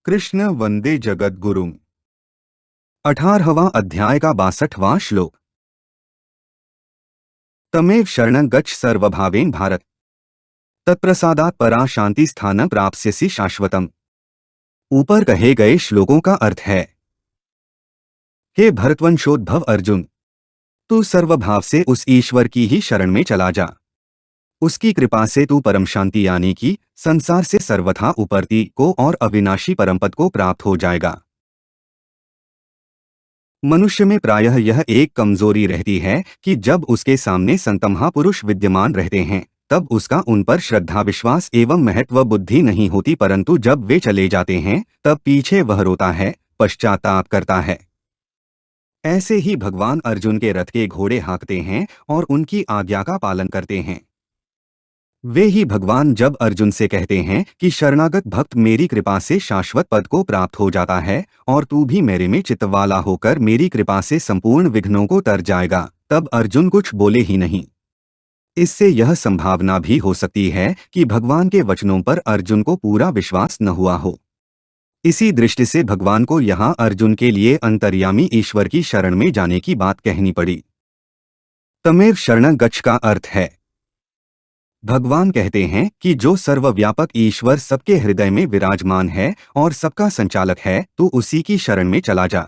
कृष्ण वंदे जगद्गुरुम्। 18वां अध्याय का 62वां श्लोक। तमेव शरणं गच्छ सर्वभावेन भारत, तत्प्रसादात् परा शांति स्थानं प्राप्स्यसि शाश्वतम्। ऊपर कहे गए श्लोकों का अर्थ है, हे भरतवंशोद्भव अर्जुन, तू सर्वभाव से उस ईश्वर की ही शरण में चला जा। उसकी कृपा से तू परम शांति यानी कि संसार से सर्वथा उपरती को और अविनाशी परमपद को प्राप्त हो जाएगा। मनुष्य में प्रायः यह एक कमजोरी रहती है कि जब उसके सामने संत महापुरुष विद्यमान रहते हैं तब उसका उन पर श्रद्धा विश्वास एवं महत्व बुद्धि नहीं होती, परंतु जब वे चले जाते हैं तब पीछे वह रोता है, पश्चाताप करता है। ऐसे ही भगवान अर्जुन के रथ के घोड़े हाँकते हैं और उनकी आज्ञा का पालन करते हैं। वे ही भगवान जब अर्जुन से कहते हैं कि शरणागत भक्त मेरी कृपा से शाश्वत पद को प्राप्त हो जाता है और तू भी मेरे में चित्त वाला होकर मेरी कृपा से संपूर्ण विघ्नों को तर जाएगा, तब अर्जुन कुछ बोले ही नहीं। इससे यह संभावना भी हो सकती है कि भगवान के वचनों पर अर्जुन को पूरा विश्वास न हुआ हो। इसी दृष्टि से भगवान को यहाँ अर्जुन के लिए अंतर्यामी ईश्वर की शरण में जाने की बात कहनी पड़ी। तमेव शरणं गच्छ का अर्थ है, भगवान कहते हैं कि जो सर्वव्यापक ईश्वर सबके हृदय में विराजमान है और सबका संचालक है, तो उसी की शरण में चला जा।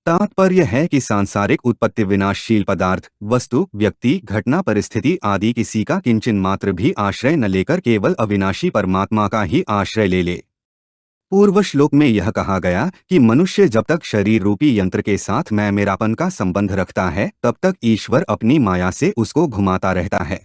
तात्पर्य है कि सांसारिक उत्पत्ति विनाशशील पदार्थ, वस्तु, व्यक्ति, घटना, परिस्थिति आदि किसी का किंचन मात्र भी आश्रय न लेकर केवल अविनाशी परमात्मा का ही आश्रय ले ले। पूर्व श्लोक में यह कहा गया कि मनुष्य जब तक शरीर रूपी यंत्र के साथ मैं मेरापन का संबंध रखता है तब तक ईश्वर अपनी माया से उसको घुमाता रहता है।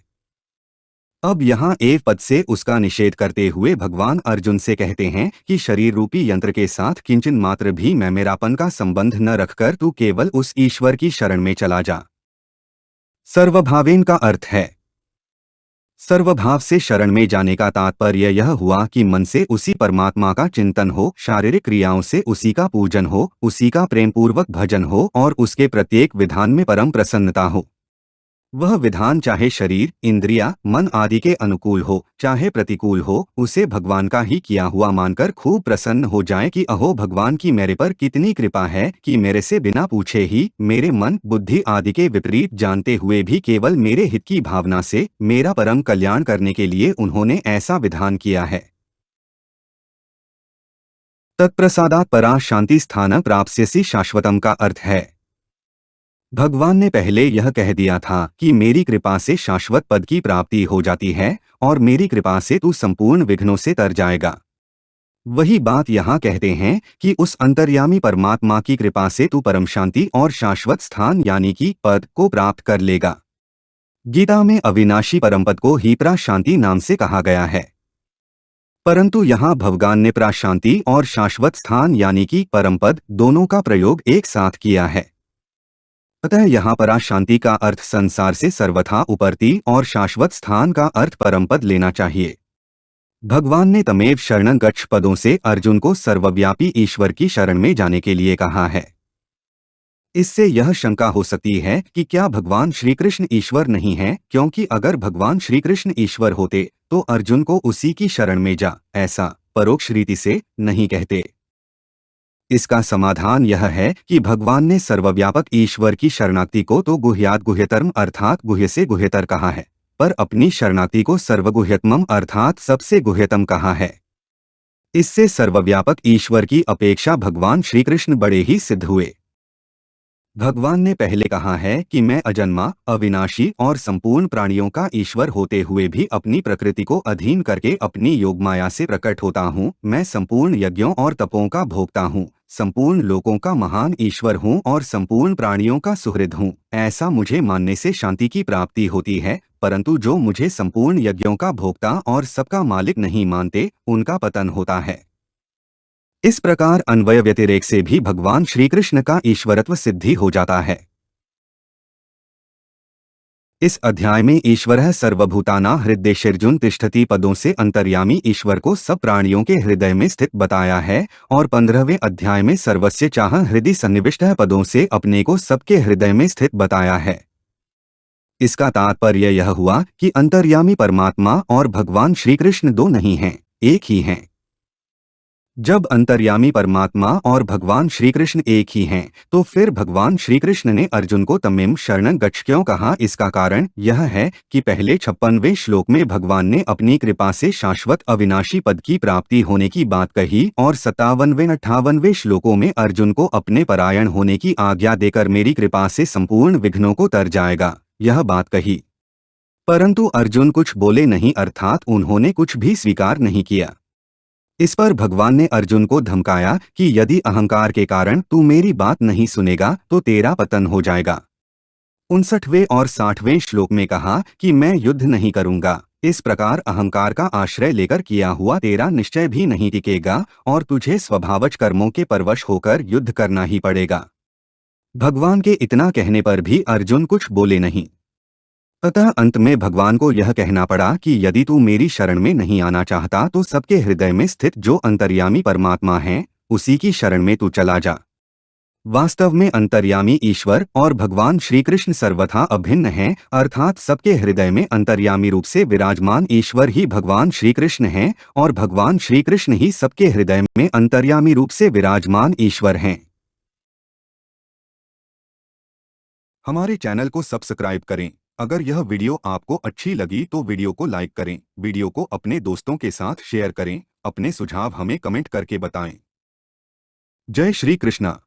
अब यहाँ एक पद से उसका निषेध करते हुए भगवान अर्जुन से कहते हैं कि शरीर रूपी यंत्र के साथ किंचन मात्र भी मैं मेरापन का संबंध न रखकर तू केवल उस ईश्वर की शरण में चला जा। सर्वभावेन का अर्थ है, सर्वभाव से शरण में जाने का तात्पर्य यह हुआ कि मन से उसी परमात्मा का चिंतन हो, शारीरिक क्रियाओं से उसी का पूजन हो, उसी का प्रेम पूर्वक भजन हो और उसके प्रत्येक विधान में परम प्रसन्नता हो। वह विधान चाहे शरीर, इंद्रिया, मन आदि के अनुकूल हो चाहे प्रतिकूल हो, उसे भगवान का ही किया हुआ मानकर खूब प्रसन्न हो जाए कि अहो भगवान की मेरे पर कितनी कृपा है कि मेरे से बिना पूछे ही, मेरे मन बुद्धि आदि के विपरीत जानते हुए भी केवल मेरे हित की भावना से मेरा परम कल्याण करने के लिए उन्होंने ऐसा विधान किया है। तत्प्रसादात् परा शांति स्थानं प्राप्स्यसि शाश्वतम् का अर्थ है, भगवान ने पहले यह कह दिया था कि मेरी कृपा से शाश्वत पद की प्राप्ति हो जाती है और मेरी कृपा से तू संपूर्ण विघ्नों से तर जाएगा। वही बात यहाँ कहते हैं कि उस अंतर्यामी परमात्मा की कृपा से तू परम शांति और शाश्वत स्थान यानी कि पद को प्राप्त कर लेगा। गीता में अविनाशी परमपद को ही प्राशांति नाम से कहा गया है, परंतु यहाँ भगवान ने प्राशांति और शाश्वत स्थान यानी कि परमपद दोनों का प्रयोग एक साथ किया है। अतः यहाँ परा शांति का अर्थ संसार से सर्वथा उपरती और शाश्वत स्थान का अर्थ परमपद लेना चाहिए। भगवान ने तमेव शरणं गच्छ पदों से अर्जुन को सर्वव्यापी ईश्वर की शरण में जाने के लिए कहा है। इससे यह शंका हो सकती है कि क्या भगवान श्री कृष्ण ईश्वर नहीं है, क्योंकि अगर भगवान श्री कृष्ण ईश्वर होते तो अर्जुन को उसी की शरण में जा ऐसा परोक्ष रीति से नहीं कहते। इसका समाधान यह है कि भगवान ने सर्वव्यापक ईश्वर की शरणागति को तो गुह्यात् गुह्यतरम अर्थात गुह्य से गुह्यतर कहा है, पर अपनी शरणागति को सर्वगुह्यतमम अर्थात सबसे गुह्यतम कहा है। इससे सर्वव्यापक ईश्वर की अपेक्षा भगवान श्री कृष्ण बड़े ही सिद्ध हुए। भगवान ने पहले कहा है कि मैं अजन्मा, अविनाशी और संपूर्ण प्राणियों का ईश्वर होते हुए भी अपनी प्रकृति को अधीन करके अपनी योगमाया से प्रकट होता हूँ। मैं संपूर्ण यज्ञों और तपों का भोक्ता हूँ, संपूर्ण लोकों का महान ईश्वर हूँ और संपूर्ण प्राणियों का सुहृद हूँ। ऐसा मुझे मानने से शांति की प्राप्ति होती है, परंतु जो मुझे संपूर्ण यज्ञों का भोक्ता और सबका मालिक नहीं मानते उनका पतन होता है। इस प्रकार अन्वय व्यतिरेक से भी भगवान श्री कृष्ण का ईश्वरत्व सिद्धि हो जाता है। इस अध्याय में ईश्वरः सर्वभूतानां हृदयेषर्जुन तिष्ठति पदों से अंतर्यामी ईश्वर को सब प्राणियों के हृदय में स्थित बताया है और 15वें अध्याय में सर्वस्य चाह हृदय सन्निविष्टः पदों से अपने को सबके हृदय में स्थित बताया है। इसका तात्पर्य यह हुआ कि अंतर्यामी परमात्मा और भगवान श्री कृष्ण दो नहीं हैं, एक ही हैं। जब अंतर्यामी परमात्मा और भगवान श्री कृष्ण एक ही हैं, तो फिर भगवान श्री कृष्ण ने अर्जुन को तमें शरणं गच्छ क्यों कहा? इसका कारण यह है कि पहले 56वें श्लोक में भगवान ने अपनी कृपा से शाश्वत अविनाशी पद की प्राप्ति होने की बात कही और 57वें 58वें श्लोकों में अर्जुन को अपने परायण होने की आज्ञा देकर मेरी कृपा से संपूर्ण विघ्नों को तर जाएगा, यह बात कही। परंतु अर्जुन कुछ बोले नहीं, अर्थात उन्होंने कुछ भी स्वीकार नहीं किया। इस पर भगवान ने अर्जुन को धमकाया कि यदि अहंकार के कारण तू मेरी बात नहीं सुनेगा तो तेरा पतन हो जाएगा। 59वें और 60वें श्लोक में कहा कि मैं युद्ध नहीं करूंगा। इस प्रकार अहंकार का आश्रय लेकर किया हुआ तेरा निश्चय भी नहीं टिकेगा और तुझे स्वभावज कर्मों के परवश होकर युद्ध करना ही पड़ेगा। भगवान के इतना कहने पर भी अर्जुन कुछ बोले नहीं। अतः अंत में भगवान को यह कहना पड़ा कि यदि तू मेरी शरण में नहीं आना चाहता तो सबके हृदय में स्थित जो अंतर्यामी परमात्मा है उसी की शरण में तू चला जा। वास्तव में अंतर्यामी ईश्वर और भगवान श्री कृष्ण सर्वथा अभिन्न हैं, अर्थात सबके हृदय में अंतर्यामी रूप से विराजमान ईश्वर ही भगवान श्री कृष्ण हैं और भगवान श्री कृष्ण ही सबके हृदय में अंतर्यामी रूप से विराजमान ईश्वर हैं। हमारे चैनल को सब्सक्राइब करें। अगर यह वीडियो आपको अच्छी लगी तो वीडियो को लाइक करें, वीडियो को अपने दोस्तों के साथ शेयर करें, अपने सुझाव हमें कमेंट करके बताएं। जय श्री कृष्णा।